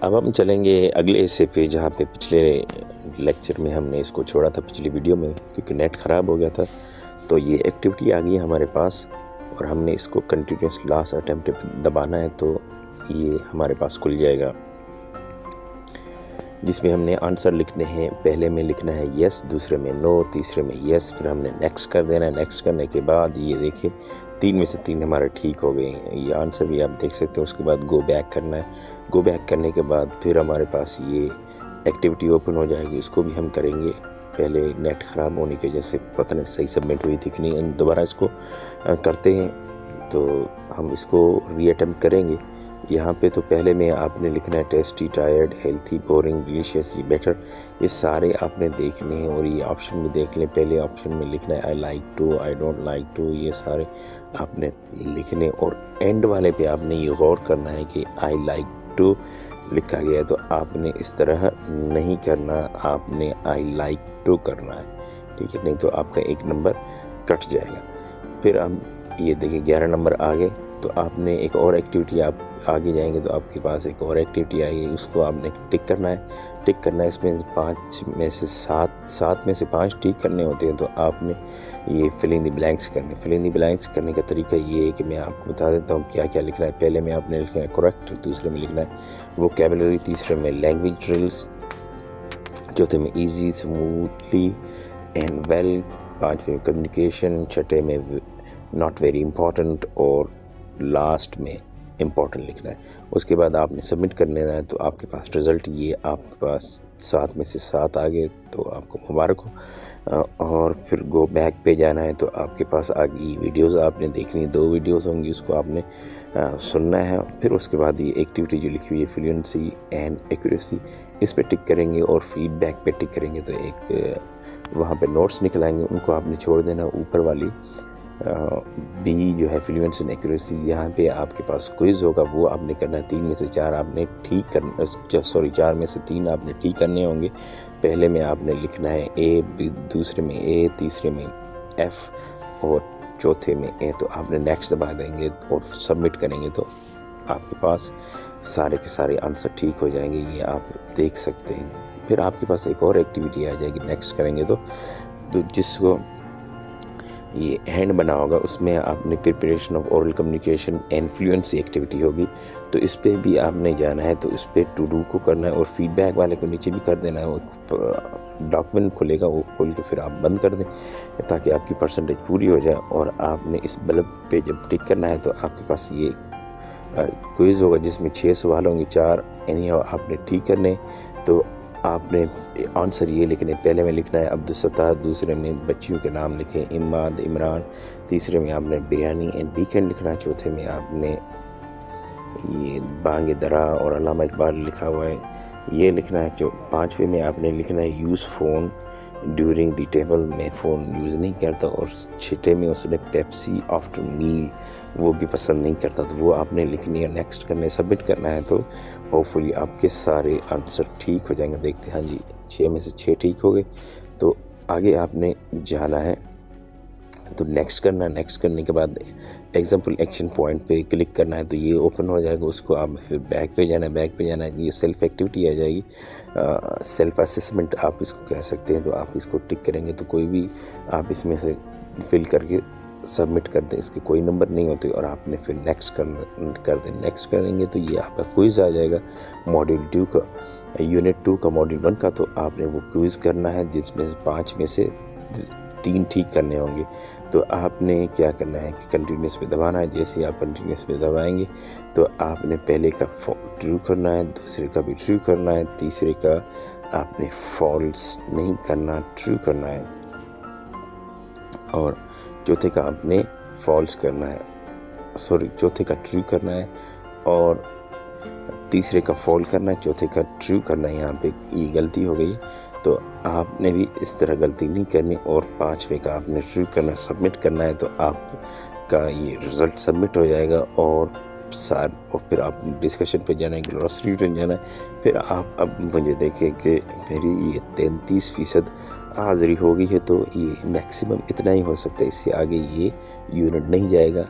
अब हम चलेंगे अगले हिस्से पे, जहाँ पे पिछले लेक्चर में हमने इसको छोड़ा था, पिछली वीडियो में, क्योंकि नेट ख़राब हो गया था। तो ये एक्टिविटी आ गई हमारे पास और हमने इसको कंटिन्यूस लास्ट अटैम्प्ट पे दबाना है, तो ये हमारे पास खुल जाएगा, जिसमें हमने आंसर लिखने हैं। पहले में लिखना है यस, दूसरे में नो, तीसरे में यस, फिर हमने नेक्स्ट कर देना है। नेक्स्ट करने के बाद ये देखिए 3 में से 3 हमारे ठीक हो गए हैं, ये आंसर भी आप देख सकते हैं। उसके बाद गो बैक करना है। गो बैक करने के बाद फिर हमारे पास ये एक्टिविटी ओपन हो जाएगी, उसको भी हम करेंगे। पहले नेट ख़राब होने की वजह से पता नहीं सही सबमिट हुई थी कि नहीं, दोबारा इसको करते हैं। तो हम इसको रीअटेम्प्ट करेंगे। यहाँ पे तो पहले में आपने लिखना है tasty, tired, healthy, boring, delicious, better, ये सारे आपने देखने हैं और ये ऑप्शन में देख लें। पहले ऑप्शन में लिखना है I like to, I don't like to, ये सारे आपने लिखने। और एंड वाले पे आपने ये गौर करना है कि आई लाइक टू लिखा गया है, तो आपने इस तरह नहीं करना, आपने आई लाइक टू करना है, ठीक है, नहीं तो आपका 1 नंबर कट जाएगा। फिर हम ये देखिए 11 नंबर आ गए, तो आपने एक और एक्टिविटी, आप आगे जाएंगे तो आपके पास एक और एक्टिविटी आएगी, उसको आपने टिक करना है। टिक करना है, इसमें 5 में से 7 में से 5 टिक करने होते हैं, तो आपने ये फिल इन द ब्लैंक्स करने। फिल इन द ब्लैंक्स करने का तरीका ये है कि मैं आपको बता देता हूँ क्या क्या लिखना है। पहले में आपने लिखना है करेक्ट, दूसरे में लिखना है वोकैबुलरी, तीसरे में लैंग्वेज ड्रिल्स, चौथे में ईजी, स्मूथली एंड वेल, 5वें में कम्युनिकेशन, छठे में नॉट वेरी इंपॉर्टेंट और लास्ट में इम्पॉर्टेंट लिखना है। उसके बाद आपने सबमिट करने है, तो आपके पास रिज़ल्ट ये आपके पास 7 में से 7 आ गए, तो आपको मुबारक हो। और फिर गो बैक पे जाना है, तो आपके पास आ गई वीडियोज़ आपने देखनी है, 2 वीडियोज़ होंगी, उसको आपने सुनना है। फिर उसके बाद ये एक्टिविटी जो लिखी हुई है फ्लुएंसी एंड एक्यूरेसी, इस पे टिक करेंगे और फीडबैक पे टिक करेंगे, तो एक वहाँ पे नोट्स निकल आएंगे, उनको आपने छोड़ देना। ऊपर वाली बी जो है फ्लुएंसी एंड एक्यूरेसी, यहाँ पे आपके पास क्विज़ होगा, वो आपने करना है। 3 में से 4 आपने ठीक करना, 4 में से 3 आपने ठीक करने होंगे। पहले में आपने लिखना है ए, दूसरे में ए, तीसरे में एफ और चौथे में ए, तो आपने नेक्स्ट दबा देंगे और सबमिट करेंगे, तो आपके पास सारे के सारे आंसर ठीक हो जाएंगे, ये आप देख सकते हैं। फिर आपके पास एक और एक्टिविटी आ जाएगी, नेक्स्ट करेंगे तो जिसको ये हैंड बना होगा, उसमें आपने preparation of oral communication and fluency activity होगी, तो इस पे भी आपने जाना है। तो इस पे टू डू को करना है और फीडबैक वाले को नीचे भी कर देना है। वो डॉक्यूमेंट खुलेगा, वो खोल के फिर आप बंद कर दें, ताकि आपकी परसेंटेज पूरी हो जाए। और आपने इस बल्ब पे जब टिक करना है, तो आपके पास ये क्विज़ होगा जिसमें 6 सवाल होंगे, 4 यानी आपने ठीक करने। तो आपने आंसर ये लिखने, पहले में लिखना है अब्दुल सत्तार, दूसरे में बच्चियों के नाम लिखें, इमाद, इमरान, तीसरे में आपने बिरयानी एंड वीकेंड लिखना है, चौथे में आपने ये बांग दरा और अल्लामा इकबाल लिखा हुआ है ये लिखना है। 5वें में आपने लिखना है use phone during the table, में फ़ोन यूज़ नहीं करता। और 6ठे में उसने पेप्सी आफ्टर मील, वो भी पसंद नहीं करता, तो वो आपने लिखनी है। नेक्स्ट करने, सबमिट करना है, तो होपफुली आपके सारे आंसर ठीक हो जाएंगे। देखते हैं, हाँ जी 6 में से 6 ठीक हो गए। तो आगे आपने जाना है, तो नेक्स्ट करना है। नेक्स्ट करने के बाद एग्जाम्पल एक्शन पॉइंट पे क्लिक करना है, तो ये ओपन हो जाएगा। उसको आप फिर बैक पे जाना है, बैक पे जाना है, ये सेल्फ एक्टिविटी आ जाएगी, सेल्फ असेसमेंट आप इसको कह सकते हैं। तो आप इसको टिक करेंगे, तो कोई भी आप इसमें से फिल करके सबमिट कर दें, इसके कोई नंबर नहीं होते। और आपने फिर नेक्स्ट कर दें। नेक्स्ट करेंगे तो ये आपका क्विज़ आ जाएगा मॉड्यूल 2 का, यूनिट 2 का मॉड्यूल 1 का। तो आपने वो क्विज़ करना है, जिसमें 5 में से 3 ठीक करने होंगे। तो आपने क्या करना है कि कंटिन्यूस पे दबाना है। जैसे आप कंटिन्यूस पे दबाएंगे, तो आपने पहले का ट्रू करना है, दूसरे का भी ट्रू करना है, तीसरे का आपने फॉल्स नहीं करना, ट्रू करना है, और चौथे का आपने फॉल्स करना है, चौथे का ट्रू करना है, और तीसरे का फॉल करना है, चौथे का ट्रू करना है। यहाँ पे ये गलती हो गई, तो आपने भी इस तरह गलती नहीं करनी। और 5वें का आपने ट्रू करना, सबमिट करना है, तो आपका ये रिज़ल्ट सबमिट हो जाएगा। और फिर आप डिस्कशन पे जाना है, ग्लॉसरी पे जाना है। फिर आप अब मुझे देखें कि मेरी ये 33% हाज़िरी हो गई है, तो ये मैक्सिमम इतना ही हो सकता है, इससे आगे ये यूनिट नहीं जाएगा।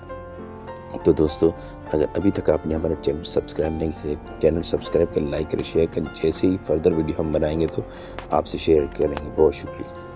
तो दोस्तों अगर अभी तक आपने हमारा चैनल सब्सक्राइब नहीं किया, चैनल सब्सक्राइब करें, लाइक करें, शेयर करें। जैसे ही फर्दर वीडियो हम बनाएंगे तो आपसे शेयर करेंगे। बहुत शुक्रिया।